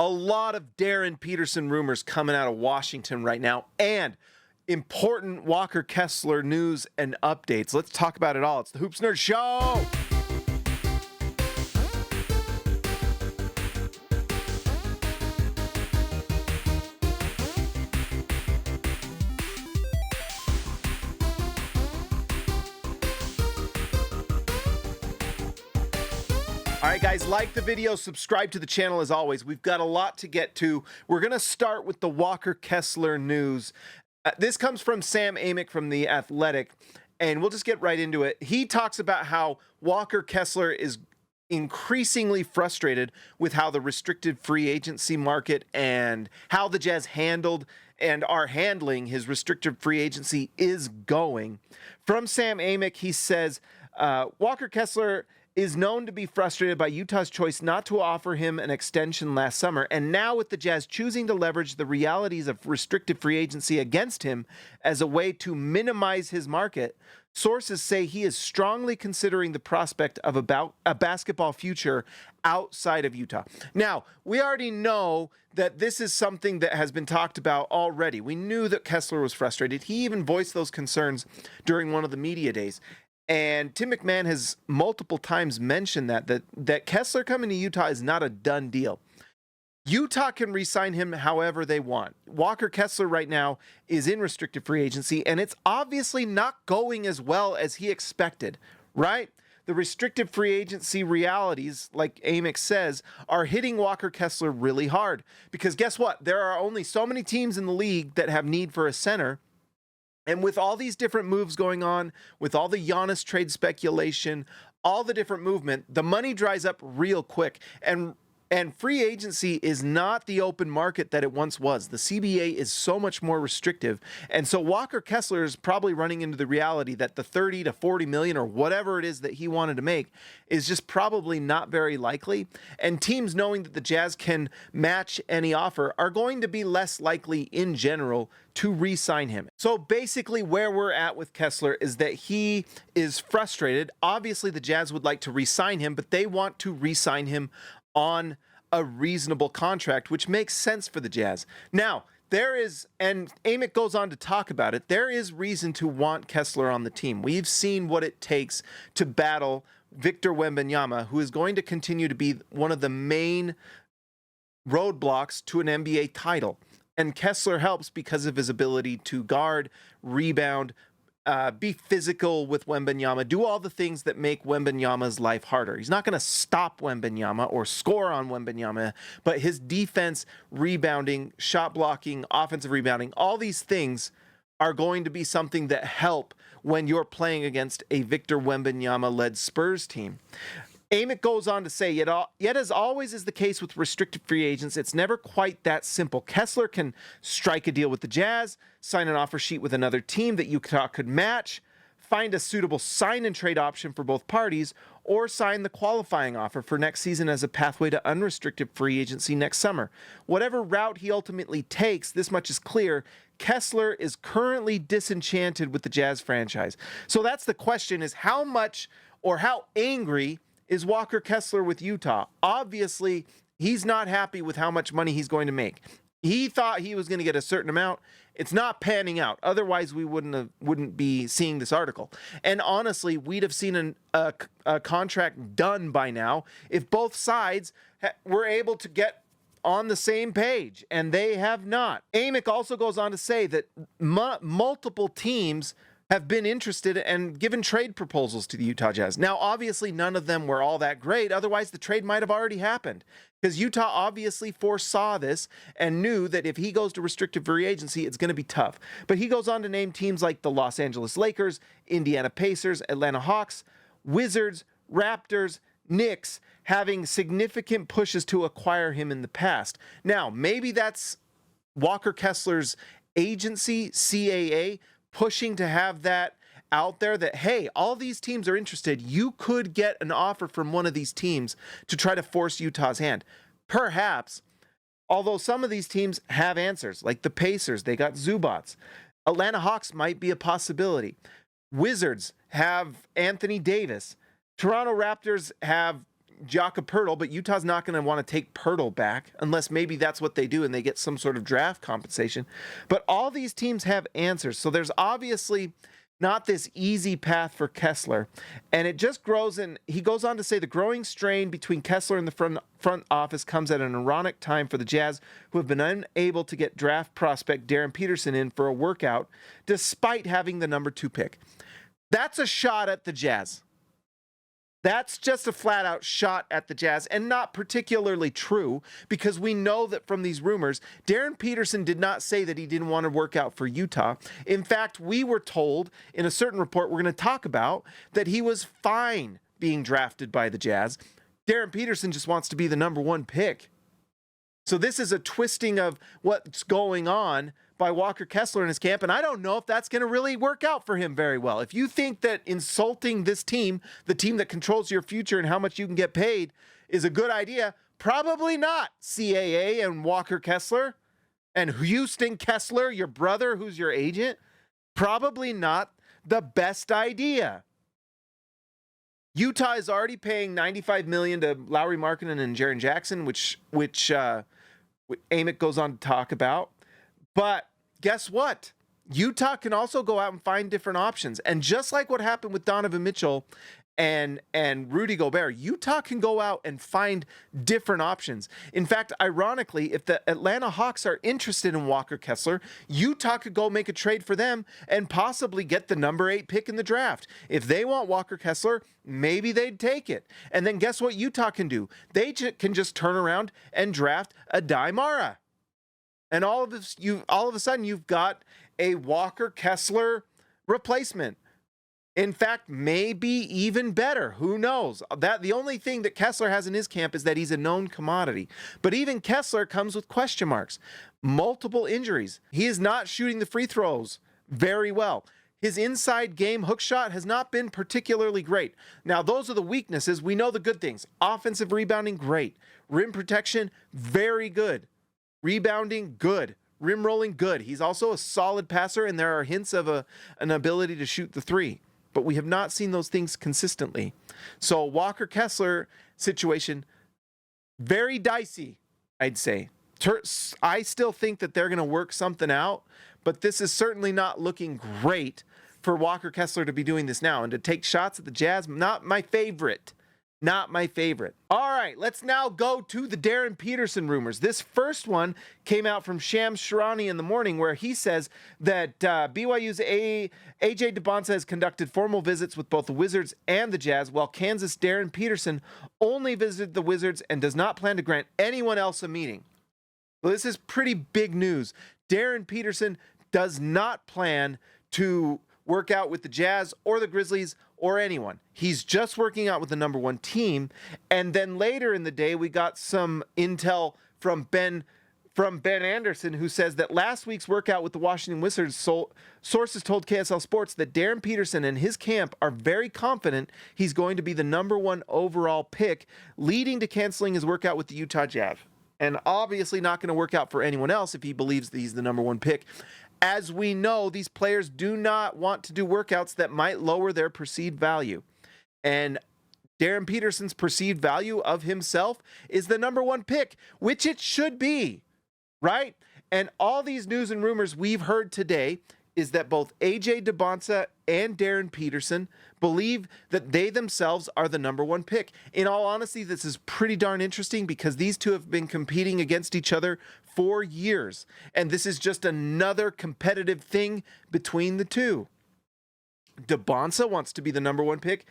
A lot of Darryn Peterson rumors coming out of Washington right now, and important Walker Kessler news and updates. Let's talk about it all. It's the Hoops Nerd Show. All right, guys, like the video, subscribe to the channel as always. We've got a lot to get to. We're going to start with the Walker Kessler news. This comes from Sam Amick from The Athletic, and we'll just get right into it. He talks about how Walker Kessler is increasingly frustrated with how the restricted free agency market and how the Jazz handled and are handling his restricted free agency is going. From Sam Amick, he says, Walker Kessler is known to be frustrated by Utah's choice not to offer him an extension last summer, and now with the Jazz choosing to leverage the realities of restricted free agency against him as a way to minimize his market, sources say he is strongly considering the prospect of a basketball future outside of Utah. Now, we already know that this is something that has been talked about already. We knew that Kessler was frustrated. He even voiced those concerns during one of the media days. And Tim McMahon has multiple times mentioned that Kessler coming to Utah is not a done deal. Utah can re-sign him however they want. Walker Kessler right now is in restricted free agency, and it's obviously not going as well as he expected, right? The restricted free agency realities, like Amick says, are hitting Walker Kessler really hard. Because guess what? There are only so many teams in the league that have need for a center. And with all these different moves going on, with all the Giannis trade speculation, all the different movement, the money dries up real quick. And free agency is not the open market that it once was. The CBA is so much more restrictive. And so Walker Kessler is probably running into the reality that the 30 to 40 million or whatever it is that he wanted to make is just probably not very likely. And teams, knowing that the Jazz can match any offer, are going to be less likely in general to re-sign him. So basically where we're at with Kessler is that he is frustrated. Obviously the Jazz would like to re-sign him, but they want to re-sign him on a reasonable contract, which makes sense for the Jazz. Now, there is, and Amick goes on to talk about it, there is reason to want Kessler on the team. We've seen what it takes to battle Victor Wembanyama, who is going to continue to be one of the main roadblocks to an NBA title. And Kessler helps because of his ability to guard, rebound, be physical with Wembanyama, do all the things that make Wembanyama's life harder. He's not going to stop Wembanyama or score on Wembanyama, but his defense, rebounding, shot blocking, offensive rebounding, all these things are going to be something that help when you're playing against a Victor Wembanyama-led Spurs team. Amick goes on to say, yet as always is the case with restricted free agents, it's never quite that simple. Kessler can strike a deal with the Jazz, sign an offer sheet with another team that Utah could match, find a suitable sign-and-trade option for both parties, or sign the qualifying offer for next season as a pathway to unrestricted free agency next summer. Whatever route he ultimately takes, this much is clear, Kessler is currently disenchanted with the Jazz franchise. So that's the question, is how much or how angry is Walker Kessler with Utah? Obviously, he's not happy with how much money he's going to make. He thought he was going to get a certain amount. It's not panning out. Otherwise, we wouldn't be seeing this article. And honestly, we'd have seen a contract done by now if both sides were able to get on the same page, and they have not. Amick also goes on to say that multiple teams have been interested and given trade proposals to the Utah Jazz. Now, obviously, none of them were all that great. Otherwise, the trade might have already happened, because Utah obviously foresaw this and knew that if he goes to restricted free agency, it's going to be tough. But he goes on to name teams like the Los Angeles Lakers, Indiana Pacers, Atlanta Hawks, Wizards, Raptors, Knicks, having significant pushes to acquire him in the past. Now, maybe that's Walker Kessler's agency, CAA, pushing to have that out there that, hey, all these teams are interested. You could get an offer from one of these teams to try to force Utah's hand. Perhaps, although some of these teams have answers, like the Pacers, they got Zubats. Atlanta Hawks might be a possibility. Wizards have Anthony Davis. Toronto Raptors have Jakob Poeltl, but Utah's not going to want to take Poeltl back unless maybe that's what they do and they get some sort of draft compensation. But all these teams have answers. So there's obviously not this easy path for Kessler. And it just grows, and he goes on to say the growing strain between Kessler and the front office comes at an ironic time for the Jazz, who have been unable to get draft prospect Darryn Peterson in for a workout despite having the number 2 pick. That's a shot at the Jazz. That's just a flat-out shot at the Jazz, and not particularly true, because we know that from these rumors, Darryn Peterson did not say that he didn't want to work out for Utah. In fact, we were told in a certain report we're going to talk about that he was fine being drafted by the Jazz. Darryn Peterson just wants to be the number 1 pick. So this is a twisting of what's going on by Walker Kessler in his camp, and I don't know if that's going to really work out for him very well. If you think that insulting this team, the team that controls your future and how much you can get paid, is a good idea, probably not, CAA and Walker Kessler and Houston Kessler, your brother who's your agent. Probably not the best idea. Utah is already paying $95 million to Lauri Markkanen and Jaren Jackson, which Amick goes on to talk about. But guess what? Utah can also go out and find different options. And just like what happened with Donovan Mitchell and Rudy Gobert, Utah can go out and find different options. In fact, ironically, if the Atlanta Hawks are interested in Walker Kessler, Utah could go make a trade for them and possibly get the number 8 pick in the draft. If they want Walker Kessler, maybe they'd take it. And then guess what Utah can do? They can just turn around and draft a Mara. And all of a sudden, you've got a Walker Kessler replacement. In fact, maybe even better. Who knows? The only thing that Kessler has in his camp is that he's a known commodity. But even Kessler comes with question marks. Multiple injuries. He is not shooting the free throws very well. His inside game hook shot has not been particularly great. Now, those are the weaknesses. We know the good things. Offensive rebounding, great. Rim protection, very good. Rebounding, good. Rim rolling, good. He's also a solid passer, and there are hints of an ability to shoot the three. But we have not seen those things consistently. So Walker Kessler situation, very dicey, I'd say. I still think that they're going to work something out, but this is certainly not looking great for Walker Kessler to be doing this now. And to take shots at the Jazz, not my favorite. Not my favorite. All right, let's now go to the Darryn Peterson rumors. This first one came out from Shams Charania in the morning, where he says that BYU's A.J. DeBonsa has conducted formal visits with both the Wizards and the Jazz, while Kansas' Darryn Peterson only visited the Wizards and does not plan to grant anyone else a meeting. Well, this is pretty big news. Darryn Peterson does not plan to work out with the Jazz or the Grizzlies or anyone. He's just working out with the number 1 team. And then later in the day, we got some intel from Ben Anderson, who says that last week's workout with the Washington Wizards, sources told KSL Sports that Darryn Peterson and his camp are very confident he's going to be the number 1 overall pick, leading to canceling his workout with the Utah Jazz. And obviously not going to work out for anyone else if he believes that he's the number 1 pick. As we know, these players do not want to do workouts that might lower their perceived value. And Darryn Peterson's perceived value of himself is the number 1 pick, which it should be, right? And all these news and rumors we've heard today is that both A.J. DeBonsa and Darryn Peterson believe that they themselves are the number 1 pick. In all honesty, this is pretty darn interesting because these two have been competing against each other for years. And this is just another competitive thing between the two. DeBonsa wants to be the number 1 pick.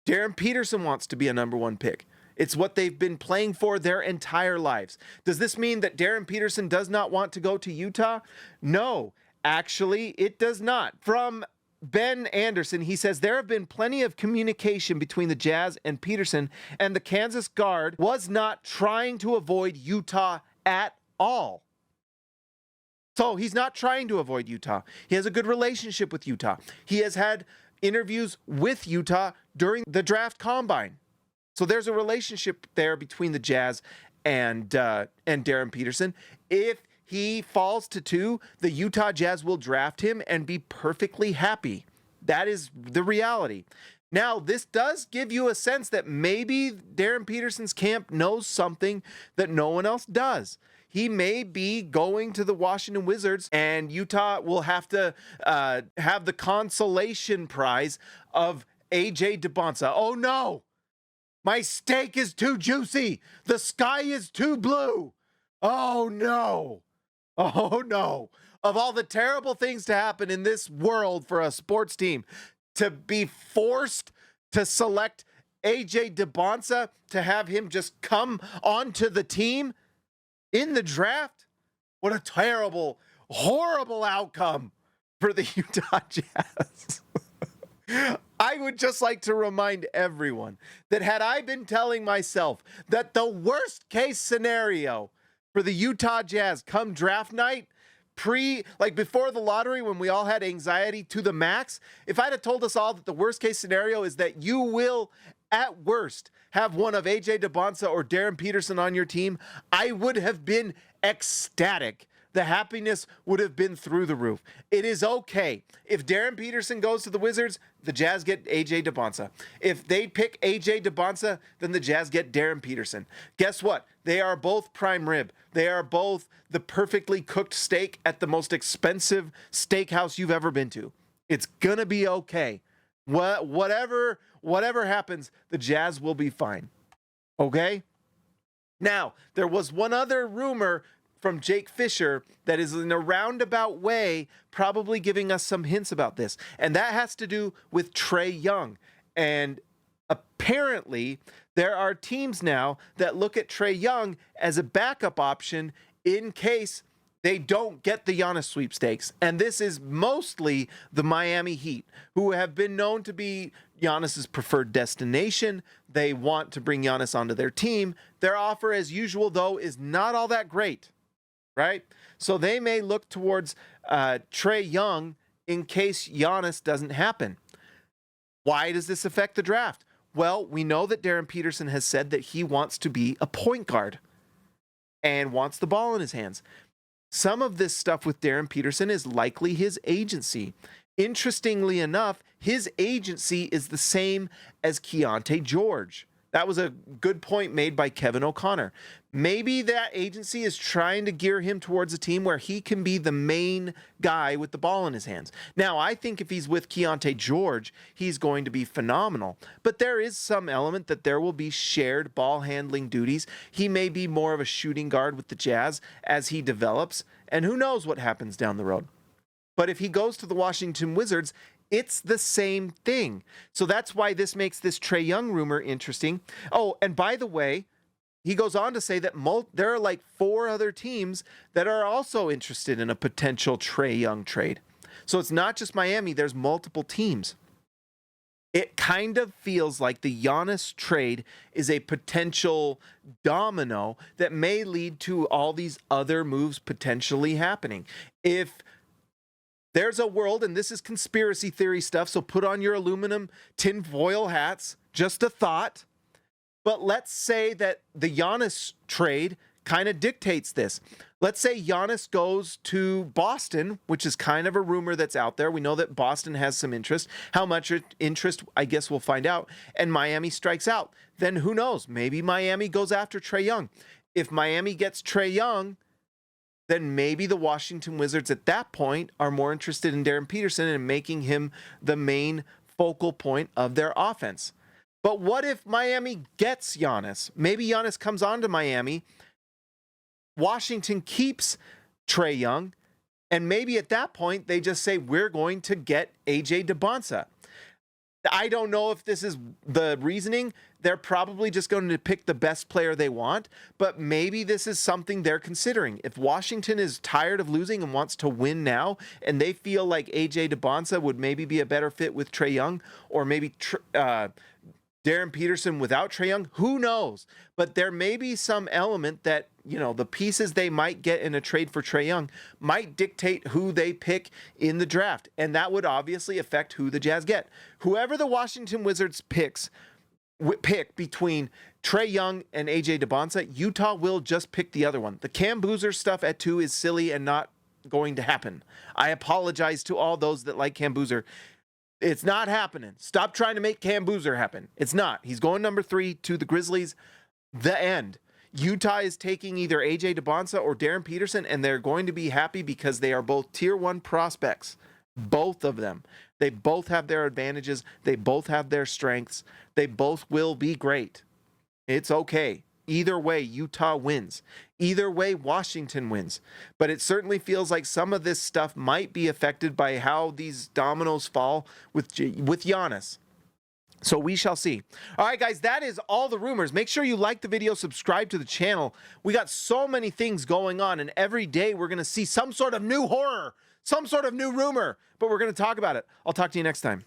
Darryn Peterson wants to be a number 1 pick. It's what they've been playing for their entire lives. Does this mean that Darryn Peterson does not want to go to Utah? No. Actually, it does not. From Ben Anderson, he says there have been plenty of communication between the Jazz and Peterson, and the Kansas guard was not trying to avoid Utah at all. So he's not trying to avoid Utah. He has a good relationship with Utah. He has had interviews with Utah during the draft combine. So there's a relationship there between the Jazz and Darryn Peterson. If he falls to 2, the Utah Jazz will draft him and be perfectly happy. That is the reality. Now, this does give you a sense that maybe Darryn Peterson's camp knows something that no one else does. He may be going to the Washington Wizards, and Utah will have to have the consolation prize of AJ DeBonsa. Oh no, my steak is too juicy. The sky is too blue. Oh no. Oh no. Of all the terrible things to happen in this world for a sports team, to be forced to select AJ DeBonsa, to have him just come onto the team in the draft. What a terrible, horrible outcome for the Utah Jazz. I would just like to remind everyone that had I been telling myself that the worst case scenario for the Utah Jazz come draft night, before the lottery, when we all had anxiety to the max, if I'd have told us all that the worst case scenario is that you will at worst have one of AJ DeBonsa or Darryn Peterson on your team, I would have been ecstatic. The happiness would have been through the roof. It is okay. If Darryn Peterson goes to the Wizards, the Jazz get AJ DeBonsa. If they pick AJ DeBonsa, then the Jazz get Darryn Peterson. Guess what? They are both prime rib. They are both the perfectly cooked steak at the most expensive steakhouse you've ever been to. It's gonna be okay. Whatever happens, the Jazz will be fine. Okay? Now, there was one other rumor from Jake Fisher that is in a roundabout way probably giving us some hints about this. And that has to do with Trae Young. And apparently there are teams now that look at Trae Young as a backup option in case they don't get the Giannis sweepstakes. And this is mostly the Miami Heat, who have been known to be Giannis's preferred destination. They want to bring Giannis onto their team. Their offer, as usual, though, is not all that great. Right? So they may look towards Trae Young in case Giannis doesn't happen. Why does this affect the draft? Well, we know that Darryn Peterson has said that he wants to be a point guard and wants the ball in his hands. Some of this stuff with Darryn Peterson is likely his agency. Interestingly enough, his agency is the same as Keyonte George. That was a good point made by Kevin O'Connor. Maybe that agency is trying to gear him towards a team where he can be the main guy with the ball in his hands. Now, I think if he's with Keyonte George, he's going to be phenomenal. But there is some element that there will be shared ball handling duties. He may be more of a shooting guard with the Jazz as he develops. And who knows what happens down the road. But if he goes to the Washington Wizards, it's the same thing. So that's why this makes this Trae Young rumor interesting. Oh, and by the way, he goes on to say that there are like 4 other teams that are also interested in a potential Trae Young trade. So it's not just Miami, there's multiple teams. It kind of feels like the Giannis trade is a potential domino that may lead to all these other moves potentially happening. If there's a world, and this is conspiracy theory stuff, so put on your aluminum tinfoil hats, just a thought. But let's say that the Giannis trade kind of dictates this. Let's say Giannis goes to Boston, which is kind of a rumor that's out there. We know that Boston has some interest. How much interest, I guess we'll find out. And Miami strikes out. Then who knows? Maybe Miami goes after Trae Young. If Miami gets Trae Young, then maybe the Washington Wizards at that point are more interested in Darryn Peterson and making him the main focal point of their offense. But what if Miami gets Giannis? Maybe Giannis comes on to Miami. Washington keeps Trae Young. And maybe at that point, they just say, we're going to get AJ DeBonsa. I don't know if this is the reasoning. They're probably just going to pick the best player they want, but maybe this is something they're considering. If Washington is tired of losing and wants to win now, and they feel like AJ DeBonsa would maybe be a better fit with Trae Young, or maybe Darryn Peterson without Trae Young, who knows? But there may be some element that, you know, the pieces they might get in a trade for Trae Young might dictate who they pick in the draft. And that would obviously affect who the Jazz get. Whoever the Washington Wizards pick between Trae Young and AJ DeBonsa, Utah will just pick the other one. The Cam Boozer stuff at 2 is silly and not going to happen. I apologize to all those that like Cam Boozer. It's not happening. Stop trying to make Cam Boozer happen. It's not. He's going number 3 to the Grizzlies. The end. Utah is taking either AJ DeBonsa or Darryn Peterson, and they're going to be happy because they are both tier 1 prospects. Both of them. They both have their advantages. They both have their strengths. They both will be great. It's okay. Either way, Utah wins. Either way, Washington wins. But it certainly feels like some of this stuff might be affected by how these dominoes fall with Giannis. So we shall see. All right, guys, that is all the rumors. Make sure you like the video, subscribe to the channel. We got so many things going on, and every day we're going to see some sort of new horror, some sort of new rumor, but we're going to talk about it. I'll talk to you next time.